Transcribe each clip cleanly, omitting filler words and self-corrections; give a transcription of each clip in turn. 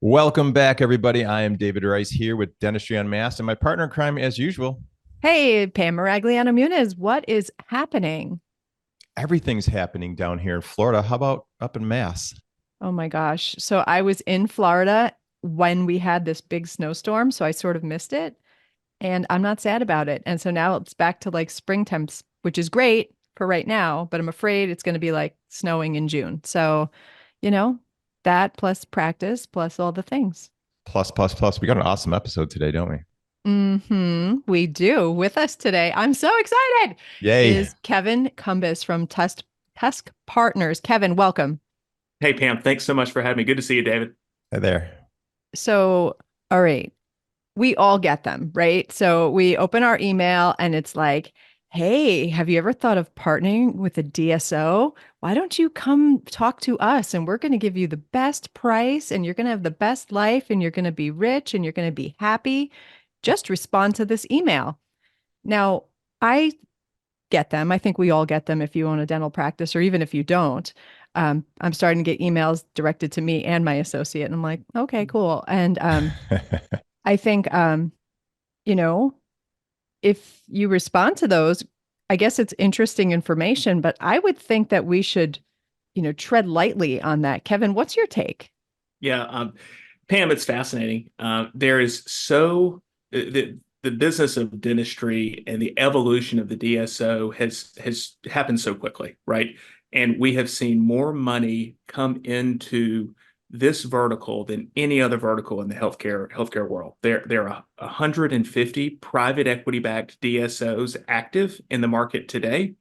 Welcome back, everybody. I am David Rice here with Dentistry Unmasked, and my partner in crime, as usual. Hey, Pamela Maragliano-Muniz, what is happening? Everything's happening down here in Florida. How about up in Mass? Oh my gosh. So I was in Florida when we had this big snowstorm, so I sort of missed it, and I'm not sad about it. And so now it's back to like spring temps, which is great for right now, but I'm afraid it's going to be like snowing in June. So, you know, that plus practice plus all the things. Plus, plus, plus. We got an awesome episode today, don't we? We do. With us today, I'm so excited, Yay. is Kevin Cumbus from Tusk Partners. Kevin, welcome. Hey, Pam, thanks so much for having me. Good to see you, David. Hi there. So, all right, we all get them, right? So we open our email and it's like, hey, have you ever thought of partnering with a DSO? Why don't you come talk to us and we're going to give you the best price and you're going to have the best life and you're going to be rich and you're going to be happy. Just respond to this email. Now, I get them. I think we all get them if you own a dental practice or even if you don't. I'm starting to get emails directed to me and my associate, and I'm like, okay, cool. And I think, you know, if you respond to those, I guess it's interesting information, but I would think that we should, tread lightly on that. Kevin, what's your take? Yeah, Pam, it's fascinating. There is the business of dentistry and the evolution of the DSO has happened so quickly, right? And we have seen more money come into this vertical than any other vertical in the healthcare world. There are 150 private equity backed DSOs active in the market today,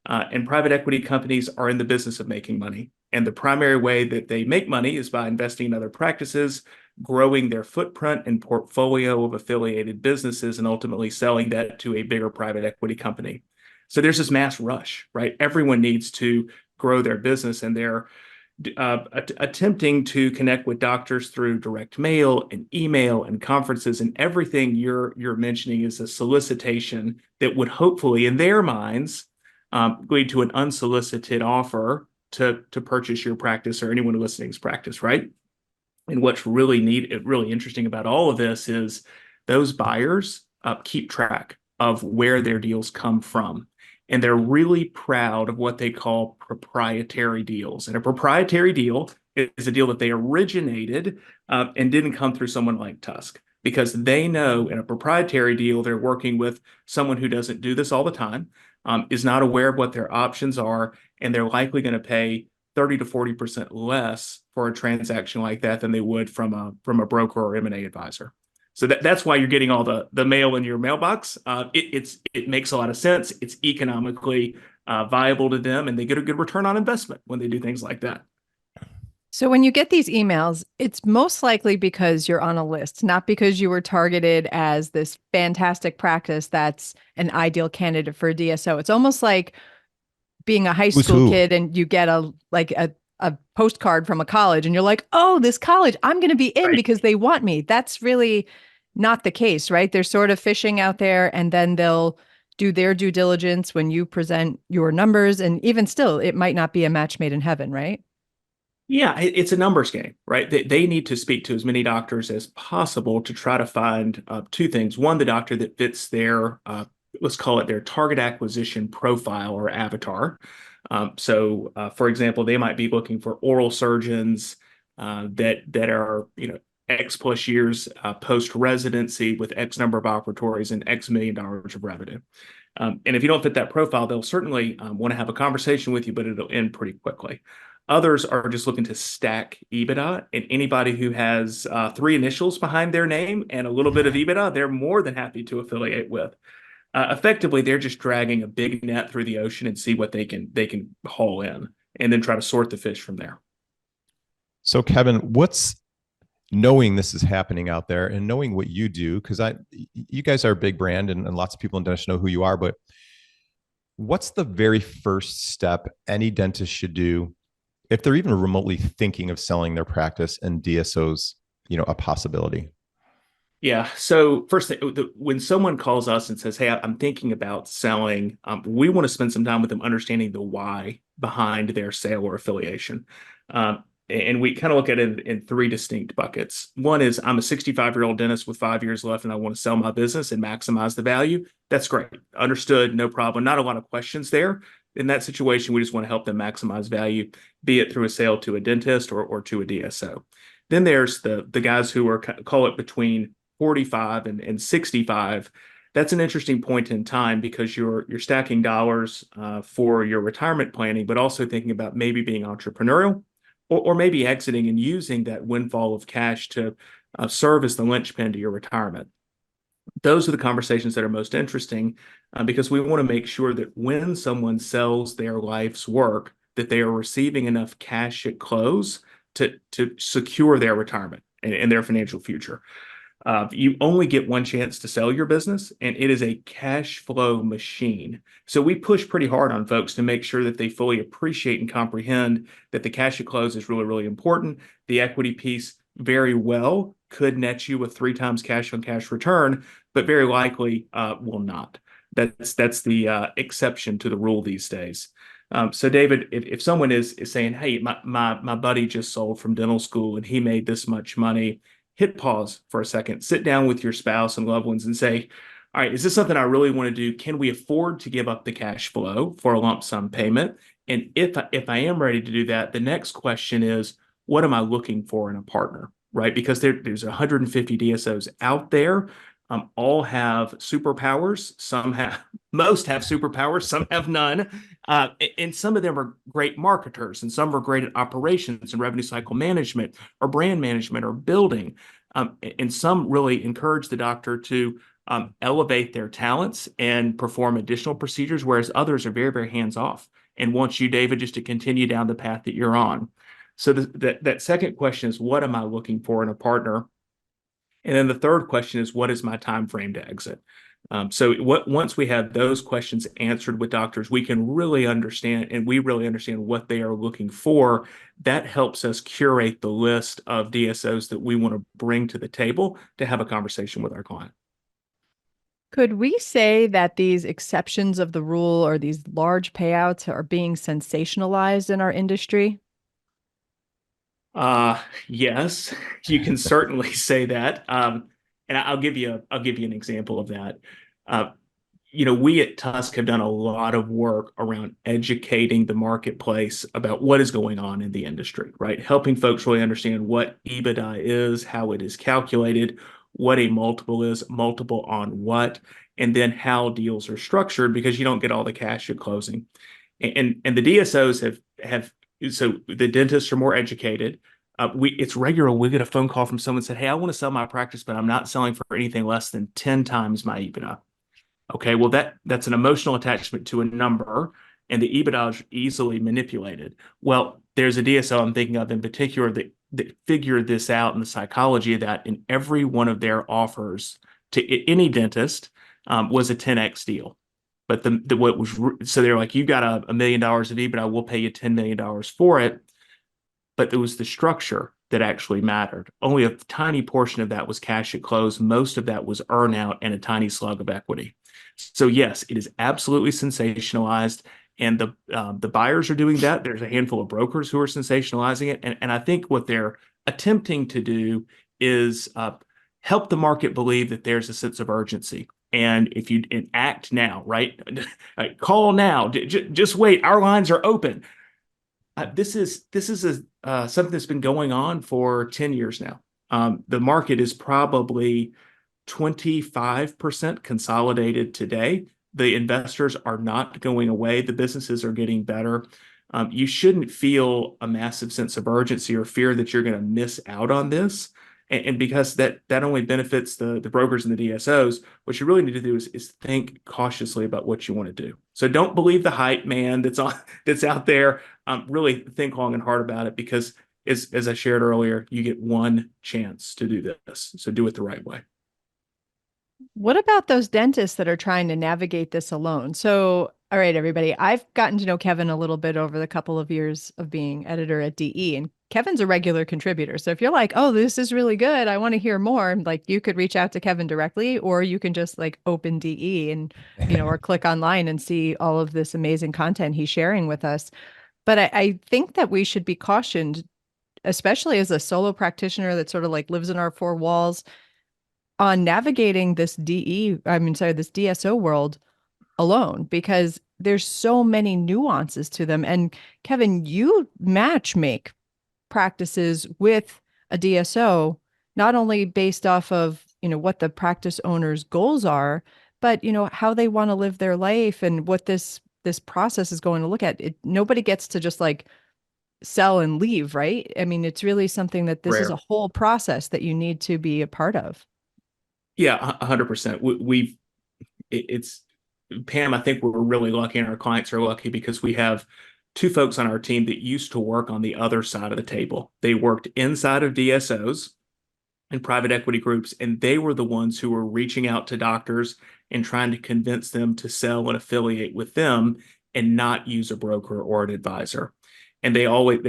and private equity companies are in the business of making money. And the primary way that they make money is by investing in other practices, growing their footprint and portfolio of affiliated businesses, and ultimately selling that to a bigger private equity company. So there's this mass rush, right? Everyone needs to grow their business, and they're attempting to connect with doctors through direct mail and email and conferences, and everything you're mentioning is a solicitation that would hopefully, in their minds, lead to an unsolicited offer to purchase your practice or anyone listening's practice, right? And what's really really interesting about all of this is those buyers keep track of where their deals come from. And they're really proud of what they call proprietary deals. And a proprietary deal is a deal that they originated and didn't come through someone like Tusk, because they know in a proprietary deal, they're working with someone who doesn't do this all the time, is not aware of what their options are, and they're likely going to pay 30 to 40% less for a transaction like that than they would from a broker or M&A advisor. So that's why you're getting all the mail in your mailbox. It makes a lot of sense. It's economically viable to them, and they get a good return on investment when they do things like that. So when you get these emails, it's most likely because you're on a list, not because you were targeted as this fantastic practice that's an ideal candidate for a DSO. It's almost like being a high Who's school who? kid and you get a postcard from a college and you're like, oh, this college, I'm going to be in Right. because they want me. That's really not the case, right? They're sort of fishing out there and then they'll do their due diligence when you present your numbers. And even still, it might not be a match made in heaven, right? Yeah, it's a numbers game, right? They need to speak to as many doctors as possible to try to find two things. One, the doctor that fits their, let's call it their target acquisition profile or avatar. For example, they might be looking for oral surgeons that are, X plus years post residency with X number of operatories and X million dollars of revenue. And if you don't fit that profile, they'll certainly want to have a conversation with you, but it'll end pretty quickly. Others are just looking to stack EBITDA, and anybody who has three initials behind their name and a little bit of EBITDA, they're more than happy to affiliate with. Effectively, they're just dragging a big net through the ocean and see what they can haul in, and then try to sort the fish from there. So, Kevin, what's knowing this is happening out there and knowing what you do? Because you guys are a big brand and lots of people in dentistry know who you are, but what's the very first step any dentist should do if they're even remotely thinking of selling their practice and DSOs, a possibility? Yeah. So first, when someone calls us and says, "Hey, I'm thinking about selling," we want to spend some time with them understanding the why behind their sale or affiliation. And we kind of look at it in three distinct buckets. One is I'm a 65-year-old dentist with 5 years left and I want to sell my business and maximize the value. That's great. Understood. No problem. Not a lot of questions there. In that situation, we just want to help them maximize value, be it through a sale to a dentist or to a DSO. Then there's the guys who are, call it between 45 and 65. That's an interesting point in time because you're stacking dollars for your retirement planning, but also thinking about maybe being entrepreneurial or maybe exiting and using that windfall of cash to serve as the linchpin to your retirement. Those are the conversations that are most interesting because we want to make sure that when someone sells their life's work, that they are receiving enough cash at close to secure their retirement and their financial future. You only get one chance to sell your business, and it is a cash flow machine. So we push pretty hard on folks to make sure that they fully appreciate and comprehend that the cash at close is really, really important. The equity piece very well could net you a 3 times cash on cash return, but very likely will not. That's the exception to the rule these days. So David, if someone is saying, hey, my buddy just sold from dental school and he made this much money, hit pause for a second, sit down with your spouse and loved ones and say, all right, is this something I really want to do? Can we afford to give up the cash flow for a lump sum payment? And if I am ready to do that, the next question is, what am I looking for in a partner, right? Because there's 150 DSOs out there. All have superpowers. Most have superpowers. Some have none. And some of them are great marketers, and some are great at operations and revenue cycle management or brand management or building. And some really encourage the doctor to elevate their talents and perform additional procedures, whereas others are very, very hands-off and want you, David, just to continue down the path that you're on. So that second question is, what am I looking for in a partner? And then the third question is, what is my time frame to exit? Once we have those questions answered with doctors, we can really understand, and we really understand what they are looking for. That helps us curate the list of DSOs that we want to bring to the table to have a conversation with our client. Could we say that these exceptions of the rule or these large payouts are being sensationalized in our industry? Yes, you can certainly say that. And I'll give you an example of that. We at TUSK have done a lot of work around educating the marketplace about what is going on in the industry, right? Helping folks really understand what EBITDA is, how it is calculated, what a multiple is, multiple on what, and then how deals are structured, because you don't get all the cash at closing. And the DSOs have so the dentists are more educated. It's regular. We get a phone call from someone said, hey, I want to sell my practice, but I'm not selling for anything less than 10 times my EBITDA. Okay, well, that's an emotional attachment to a number, and the EBITDA is easily manipulated. Well, there's a DSO I'm thinking of in particular that figured this out in the psychology of that, in every one of their offers to any dentist was a 10x deal. But so they're like, you've got $1 million of EBITDA, we'll pay you $10 million for it. But it was the structure that actually mattered. Only a tiny portion of that was cash at close. Most of that was earn out and a tiny slug of equity. So yes, it is absolutely sensationalized, and the buyers are doing that. There's a handful of brokers who are sensationalizing it, and I think what they're attempting to do is help the market believe that there's a sense of urgency. And if you act now, right? Call now. Just wait. Our lines are open. This is something that's been going on for 10 years now. The market is probably 25% consolidated today. The investors are not going away. The businesses are getting better. You shouldn't feel a massive sense of urgency or fear that you're going to miss out on this. And because that only benefits the brokers and the DSOs, what you really need to do is think cautiously about what you want to do. So don't believe the hype man that's out there. Really think long and hard about it, because as I shared earlier, you get one chance to do this. So do it the right way. What about those dentists that are trying to navigate this alone? So, all right, everybody, I've gotten to know Kevin a little bit over the couple of years of being editor at DE, and Kevin's a regular contributor. So if you're like, oh, this is really good, I want to hear more, like, you could reach out to Kevin directly, or you can just like open DE and, or click online and see all of this amazing content he's sharing with us. But I think that we should be cautioned especially as a solo practitioner that sort of like lives in our four walls, on navigating this this DSO world alone, because there's so many nuances to them. And Kevin, you match make practices with a DSO, not only based off of, what the practice owner's goals are, but, how they want to live their life and what this process is going to look at. Nobody gets to just like sell and leave, right? I mean, it's really something that this is a Rare. whole process that you need to be a part of. Yeah, 100%. It's Pam, I think we're really lucky and our clients are lucky because we have two folks on our team that used to work on the other side of the table. They worked inside of DSOs and private equity groups, and they were the ones who were reaching out to doctors and trying to convince them to sell and affiliate with them and not use a broker or an advisor. And they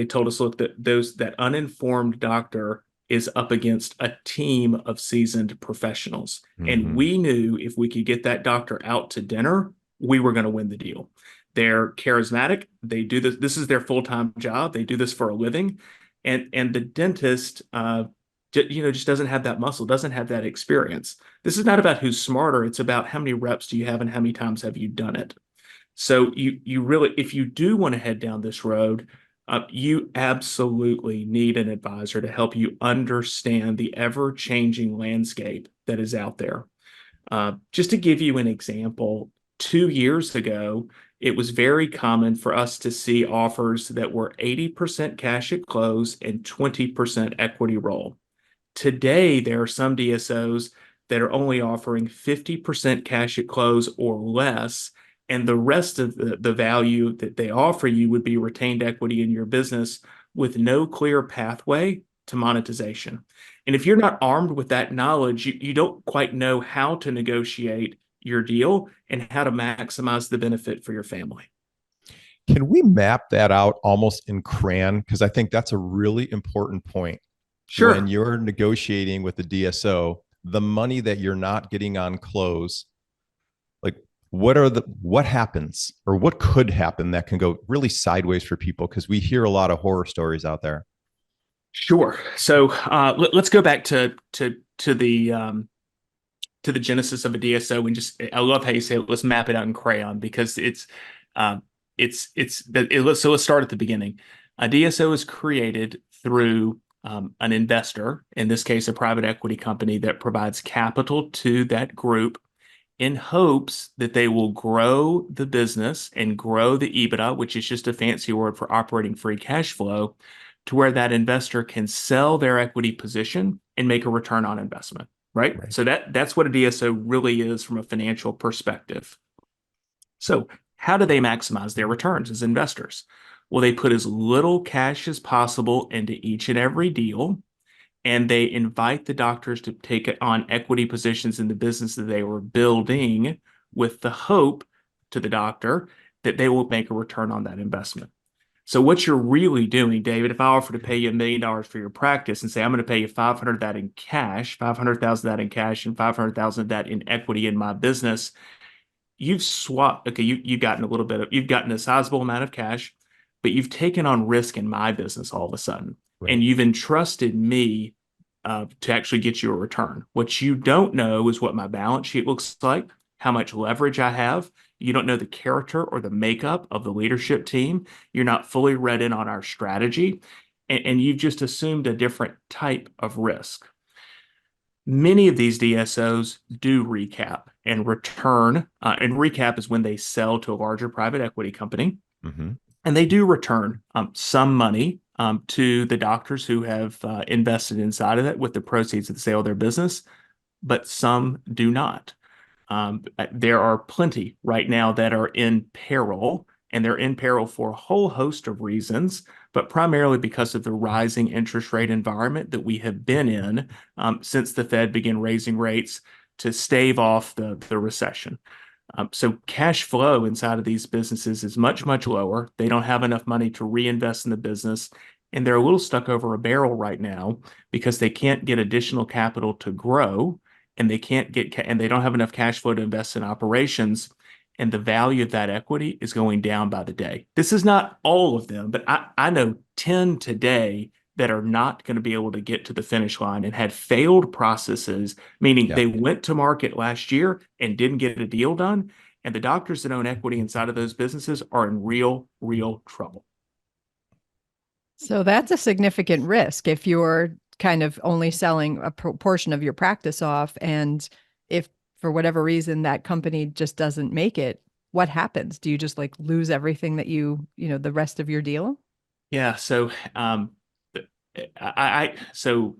told us, look, that uninformed doctor is up against a team of seasoned professionals. And we knew if we could get that doctor out to dinner, we were going to win the deal. They're charismatic. They do this. This is their full-time job. They do this for a living. And the dentist, just doesn't have that muscle, doesn't have that experience. This is not about who's smarter. It's about how many reps do you have and how many times have you done it. So you really, if you do want to head down this road, you absolutely need an advisor to help you understand the ever-changing landscape that is out there. Just to give you an example, 2 years ago, it was very common for us to see offers that were 80% cash at close and 20% equity roll. Today, there are some DSOs that are only offering 50% cash at close or less, and the rest of the value that they offer you would be retained equity in your business with no clear pathway to monetization. And if you're not armed with that knowledge, you don't quite know how to negotiate your deal and how to maximize the benefit for your family. Can we map that out almost in crayon? Because I think that's a really important point. Sure. When you're negotiating with the DSO, the money that you're not getting on close, like what happens or what could happen that can go really sideways for people? Because we hear a lot of horror stories out there. Sure. So let's go back to the genesis of a DSO and I love how you say it, let's map it out in crayon because so let's start at the beginning. A DSO is created through an investor, in this case, a private equity company that provides capital to that group in hopes that they will grow the business and grow the EBITDA, which is just a fancy word for operating free cash flow, to where that investor can sell their equity position and make a return on investment, right? So that's what a DSO really is from a financial perspective. So how do they maximize their returns as investors? Well, they put as little cash as possible into each and every deal, and they invite the doctors to take on equity positions in the business that they were building with the hope to the doctor that they will make a return on that investment. So what you're really doing, David, if I offer to pay you $1 million for your practice and say, I'm going to pay you 500 of that in cash, 500,000 of that in cash, and 500,000 of that in equity in my business, you've swapped, okay, you've gotten a sizable amount of cash, but you've taken on risk in my business all of a sudden. And you've entrusted me to actually get you a return. What you don't know is what my balance sheet looks like, how much leverage I have. You don't know the character or the makeup of the leadership team. You're not fully read in on our strategy, and you've just assumed a different type of risk. Many of these DSOs do recap and return, and recap is when they sell to a larger private equity company. And they do return some money to the doctors who have invested inside of it with the proceeds of the sale of their business, but some do not. There are plenty right now that are in peril, and they're in peril for a whole host of reasons, but primarily because of the rising interest rate environment that we have been in since the Fed began raising rates to stave off the recession. So cash flow inside of these businesses is much, much lower. They don't have enough money to reinvest in the business, and they're a little stuck over a barrel right now because they can't get additional capital to grow, and they don't have enough cash flow to invest in operations, and the value of that equity is going down by the day. This is not all of them, but I know 10 today that are not going to be able to get to the finish line and had failed processes, meaning Yeah. they went to market last year and didn't get a deal done. And the doctors that own equity inside of those businesses are in real trouble. So that's a significant risk if you're kind of only selling a portion of your practice off. And if for whatever reason that company just doesn't make it, what happens? Do you just like lose everything that the rest of your deal? Yeah. So, so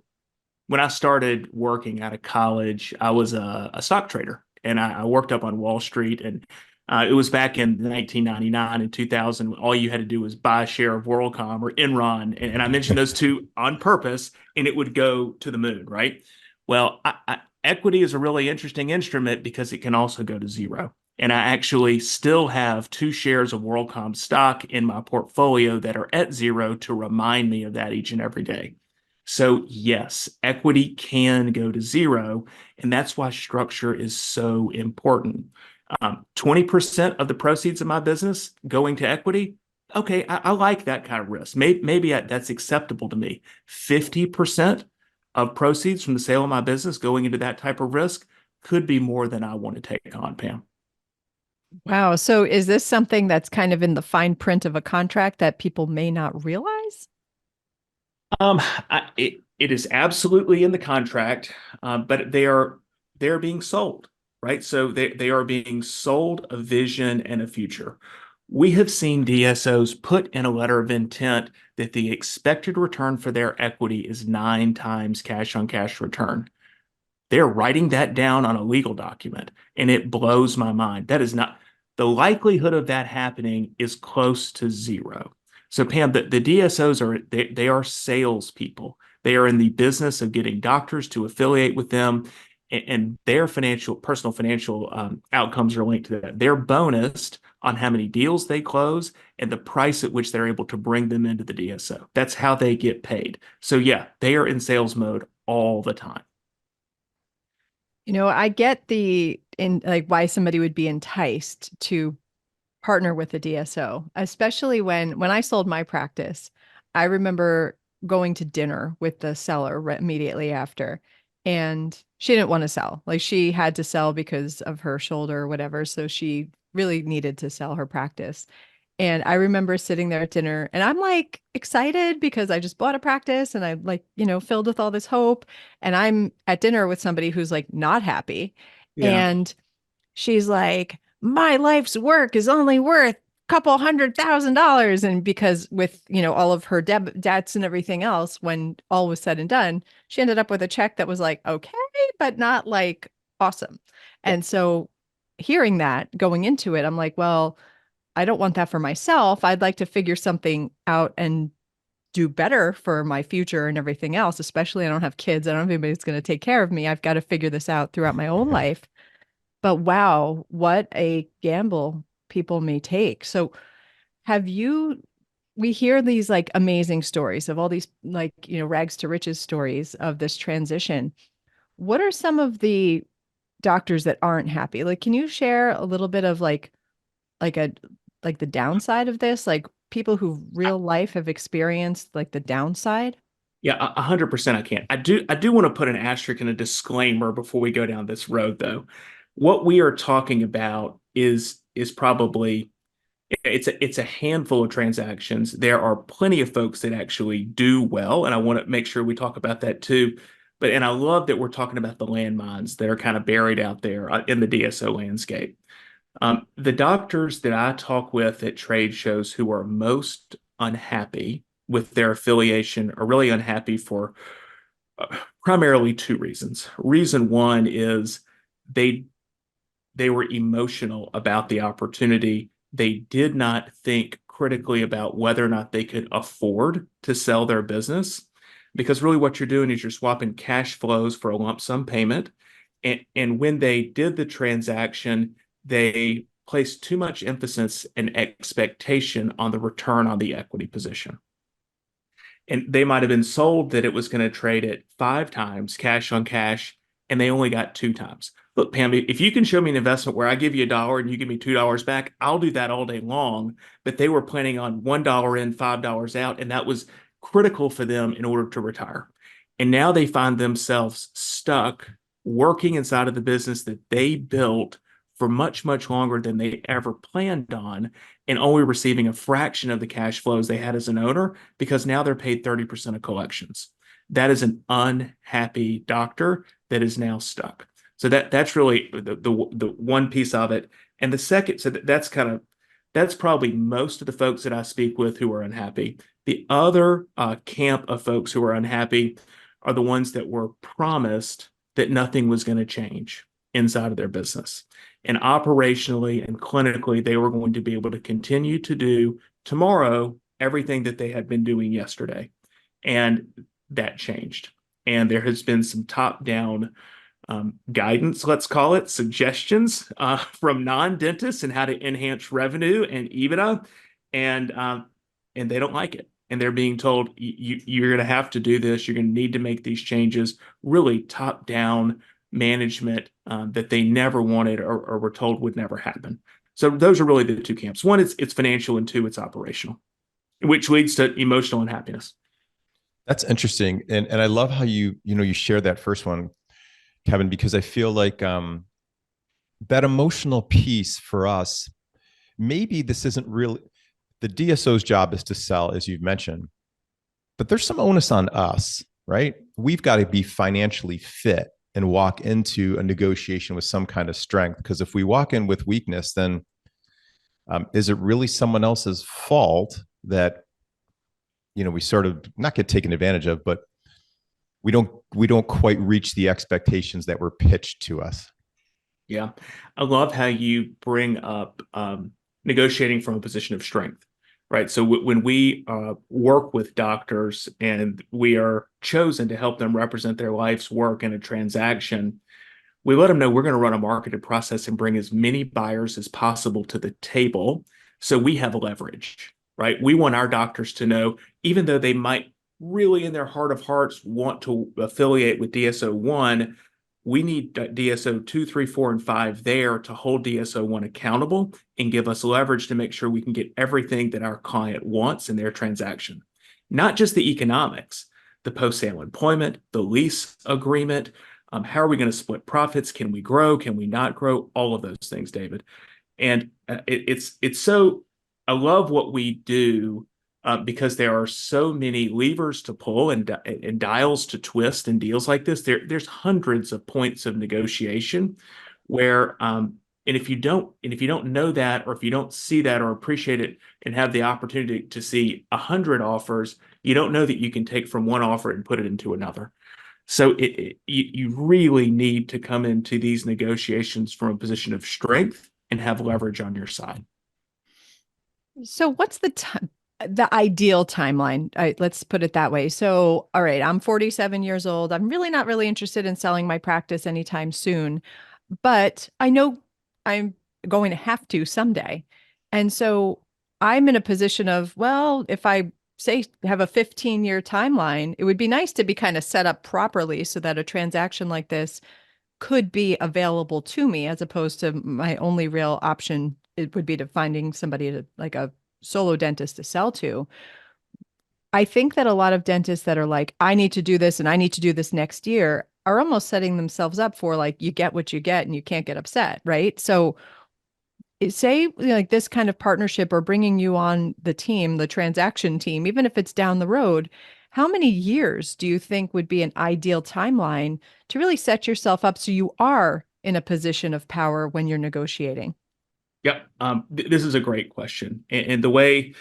when I started working out of college, I was a stock trader, and I worked up on Wall Street. And it was back in 1999 and 2000. All you had to do was buy a share of WorldCom or Enron, and I mentioned those two on purpose, and it would go to the moon, right? Well, equity is a really interesting instrument because it can also go to zero. And I actually still have 2 shares of WorldCom stock in my portfolio that are at zero to remind me of that each and every day. So yes, equity can go to zero, and that's why structure is so important. 20% of the proceeds of my business going to equity. Okay, I like that kind of risk. Maybe that's acceptable to me. 50% of proceeds from the sale of my business going into that type of risk could be more than I want to take on, Pam. Wow. So is this something that's kind of in the fine print of a contract that people may not realize? Um, it is absolutely in the contract, but they're being sold, right? So they are being sold a vision and a future. We have seen DSOs put in a letter of intent that the expected return for their equity is 9 times cash on cash return. They're writing that down on a legal document, and it blows my mind. That is not the likelihood of that happening is close to zero. So Pam, the DSOs they are salespeople. They are in the business of getting doctors to affiliate with them, and their personal financial outcomes are linked to that. They're bonused on how many deals they close and the price at which they're able to bring them into the DSO. That's how they get paid. So yeah, they are in sales mode all the time. I get the in like why somebody would be enticed to partner with a DSO, especially when I sold my practice. I remember going to dinner with the seller immediately after, and she didn't want to sell. Like she had to sell because of her shoulder or whatever, so she really needed to sell her practice. And I remember sitting there at dinner and I'm like excited because I just bought a practice and I'm like, filled with all this hope. And I'm at dinner with somebody who's like not happy. Yeah. And she's like, my life's work is only worth a couple $100,000. And because with, all of her debts and everything else, when all was said and done, she ended up with a check that was like, okay, but not like awesome. And so hearing that going into it, I'm like, well, I don't want that for myself. I'd like to figure something out and do better for my future and everything else, especially I don't have kids. I don't have anybody that's going to take care of me. I've got to figure this out throughout my own life. But wow, what a gamble people may take. So have you we hear these like amazing stories of all these like, rags to riches stories of this transition. What are some of the doctors that aren't happy? Like, can you share a little bit of like a like the downside of this? Like people who real life have experienced like the downside? Yeah, 100% I can. I do want to put an asterisk and a disclaimer before we go down this road, though. What we are talking about is probably it's a handful of transactions. There are plenty of folks that actually do well, and I want to make sure we talk about that too. And I love that we're talking about the landmines that are kind of buried out there in the DSO landscape. The doctors that I talk with at trade shows who are most unhappy with their affiliation are really unhappy for primarily 2 reasons. Reason one is they they were emotional about the opportunity. They did not think critically about whether or not they could afford to sell their business. Because really what you're doing is you're swapping cash flows for a lump sum payment. And when they did the transaction, they placed too much emphasis and expectation on the return on the equity position. And they might have been sold that it was going to trade at 5 times cash on cash, and they only got 2 times. Look, Pam, if you can show me an investment where I give you $1 and you give me $2 back, I'll do that all day long. But they were planning on $1 in, $5 out, and that was critical for them in order to retire. And now they find themselves stuck working inside of the business that they built for much, much longer than they ever planned on, and only receiving a fraction of the cash flows they had as an owner because now they're paid 30% of collections. That is an unhappy doctor that is now stuck. So that's really the one piece of it. And the second, so that's probably most of the folks that I speak with who are unhappy. The other camp of folks who are unhappy are the ones that were promised that nothing was going to change inside of their business. And operationally and clinically, they were going to be able to continue to do tomorrow everything that they had been doing yesterday. And that changed. And there has been some top-down guidance, let's call it, suggestions from non-dentists and how to enhance revenue and EBITDA. And they don't like it. And they're being told, you're going to have to do this. You're going to need to make these changes, really top-down management that they never wanted or were told would never happen. So those are really the two camps. One, it's financial, and two, it's operational, which leads to emotional unhappiness. That's interesting. And I love how you share that first one, Kevin, because I feel like that emotional piece for us, maybe this isn't really the DSO's job is to sell, as you've mentioned, but there's some onus on us, right? We've got to be financially fit and walk into a negotiation with some kind of strength. Because if we walk in with weakness, then is it really someone else's fault that, we sort of not get taken advantage of, but we don't quite reach the expectations that were pitched to us? Yeah. I love how you bring up negotiating from a position of strength, right? So when we work with doctors and we are chosen to help them represent their life's work in a transaction, we let them know we're going to run a marketed process and bring as many buyers as possible to the table so we have leverage, right? We want our doctors to know, even though they might really in their heart of hearts want to affiliate with DSO 1, we need DSO 2, 3, 4, and 5 there to hold DSO 1 accountable and give us leverage to make sure we can get everything that our client wants in their transaction. Not just the economics, the post-sale employment, the lease agreement, how are we going to split profits? Can we grow? Can we not grow? All of those things, David. And it's so, I love what we do because there are so many levers to pull and dials to twist in deals like this. There's hundreds of points of negotiation where, and if you don't know that, or if you don't see that or appreciate it and have the opportunity to see 100 offers, you don't know that you can take from one offer and put it into another. So you really need to come into these negotiations from a position of strength and have leverage on your side. So what's the ideal timeline? Let's put it that way. So, all right, I'm 47 years old. I'm really not really interested in selling my practice anytime soon, but I know I'm going to have to someday. And so I'm in a position of, well, if I say have a 15-year timeline, it would be nice to be kind of set up properly so that a transaction like this could be available to me, as opposed to my only real option, it would be to finding somebody like a solo dentist to sell to. I think that a lot of dentists that are like, I need to do this and I need to do this next year, are almost setting themselves up for like, you get what you get and you can't get upset, right? So say like this kind of partnership or bringing you on the team, the transaction team, even if it's down the road, how many years do you think would be an ideal timeline to really set yourself up so you are in a position of power when you're negotiating? Yep. This is a great question. And the way,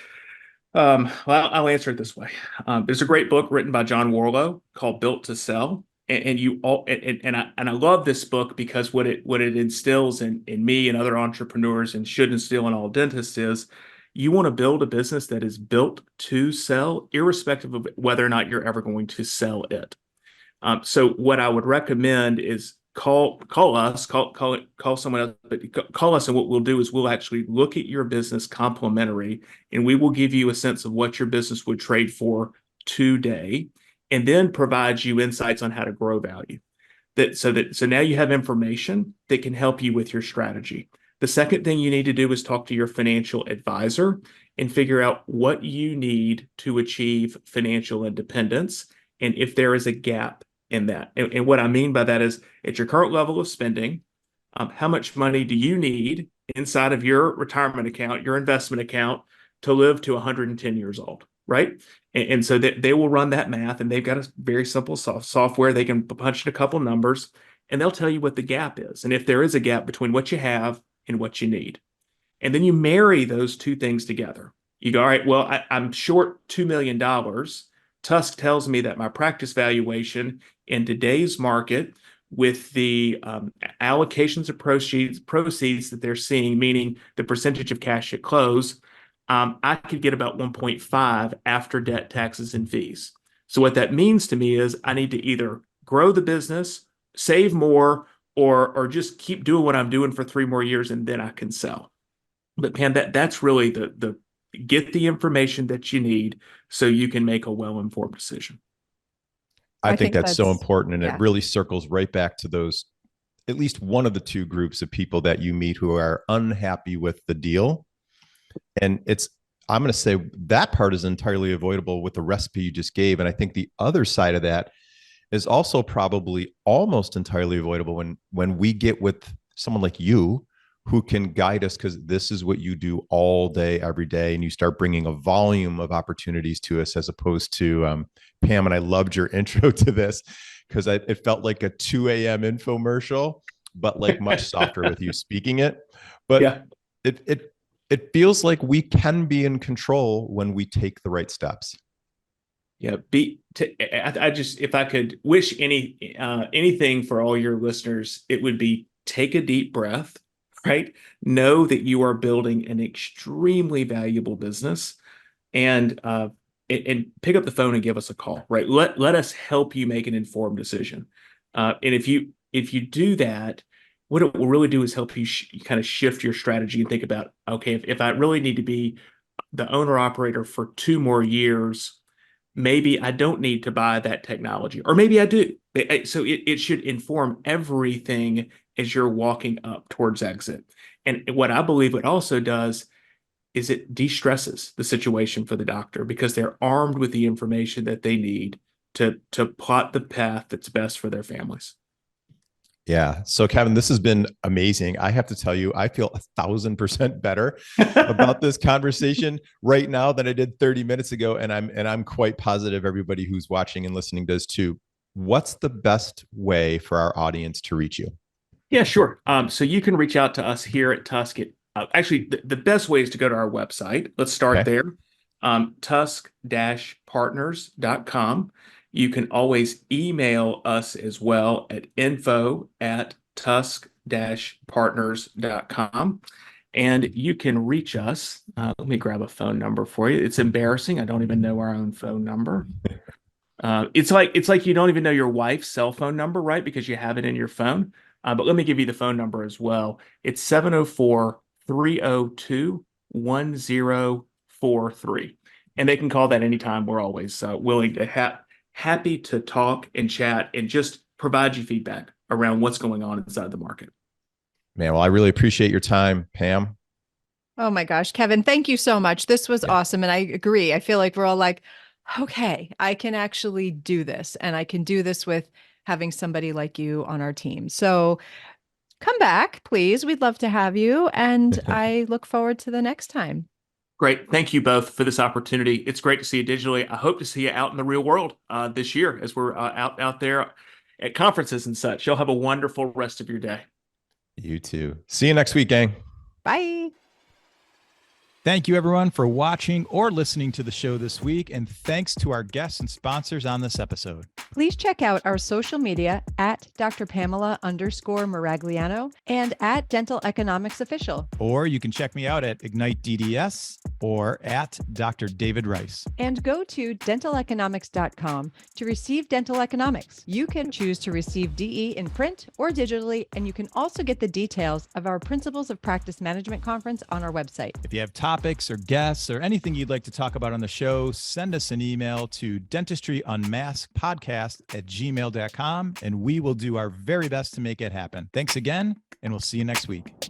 well, I'll answer it this way. There's a great book written by John Warlow called Built to Sell. And I love this book because what it instills in me and other entrepreneurs, and should instill in all dentists, is you want to build a business that is built to sell, irrespective of whether or not you're ever going to sell it. So what I would recommend is call us, call someone else, but call us, and what we'll do is we'll actually look at your business complementary, and we will give you a sense of what your business would trade for today, and then provide you insights on how to grow value. So now you have information that can help you with your strategy. The second thing you need to do is talk to your financial advisor and figure out what you need to achieve financial independence and if there is a gap in that. And what I mean by that is at your current level of spending, how much money do you need inside of your retirement account, your investment account, to live to 110 years old, right? And so they will run that math, and they've got a very simple software. They can punch in a couple numbers, and they'll tell you what the gap is. And if there is a gap between what you have and what you need. And then you marry those two things together. You go, all right, well, I'm short $2 million. TUSK tells me that my practice valuation in today's market with the allocations of proceeds that they're seeing, meaning the percentage of cash at close, I could get about 1.5 after debt, taxes, and fees. So what that means to me is I need to either grow the business, save more, or just keep doing what I'm doing for 3 more years, and then I can sell. But Pam, that's really the get the information that you need so you can make a well-informed decision. I think that's so important. And yeah. it really circles right back to those, at least one of the two groups of people that you meet who are unhappy with the deal. And I'm going to say that part is entirely avoidable with the recipe you just gave. And I think the other side of that is also probably almost entirely avoidable when we get with someone like you who can guide us, because this is what you do all day, every day. And you start bringing a volume of opportunities to us, as opposed to Pam. And I loved your intro to this because it felt like a 2 a.m. infomercial, but like much softer with you speaking it. But yeah. It feels like we can be in control when we take the right steps. Yeah. If I could wish anything for all your listeners, it would be take a deep breath, right? Know that you are building an extremely valuable business, and pick up the phone and give us a call, right? Let us help you make an informed decision. And if you do that, what it will really do is help you kind of shift your strategy and think about, okay, if I really need to be the owner operator for 2 more years, maybe I don't need to buy that technology, or maybe I do. So it should inform everything as you're walking up towards exit. And what I believe it also does is it de-stresses the situation for the doctor, because they're armed with the information that they need to plot the path that's best for their families. Yeah. So Kevin, this has been amazing. I have to tell you, I feel 1,000% better about this conversation right now than I did 30 minutes ago. And I'm quite positive everybody who's watching and listening does too. What's the best way for our audience to reach you? Yeah, sure. So you can reach out to us here at TUSK. Actually, the best way is to go to our website. Let's start there. TUSK-partners.com. You can always email us as well at info@tusk-partners.com. And you can reach us. Let me grab a phone number for you. It's embarrassing. I don't even know our own phone number. It's like you don't even know your wife's cell phone number, right? Because you have it in your phone. But let me give you the phone number as well. It's 704-302-1043. And they can call that anytime. We're always willing to happy to talk and chat and just provide you feedback around what's going on inside the market. Man, well, I really appreciate your time, Pam. Oh my gosh, Kevin, thank you so much. This was awesome. And I agree. I feel like we're all like, okay, I can actually do this, and I can do this with having somebody like you on our team. So come back, please. We'd love to have you. And I look forward to the next time. Great. Thank you both for this opportunity. It's great to see you digitally. I hope to see you out in the real world this year as we're out there at conferences and such. You'll have a wonderful rest of your day. You too. See you next week, gang. Bye. Thank you, everyone, for watching or listening to the show this week. And thanks to our guests and sponsors on this episode. Please check out our social media at Dr. Pamela_Maragliano and at Dental Economics Official. Or you can check me out at Ignite DDS or at Dr. David Rice. And go to dentaleconomics.com to receive dental economics. You can choose to receive DE in print or digitally, and you can also get the details of our Principles of Practice Management Conference on our website. If you have topics or guests or anything you'd like to talk about on the show, send us an email to dentistryunmaskpodcast@gmail.com, and we will do our very best to make it happen. Thanks again, and we'll see you next week.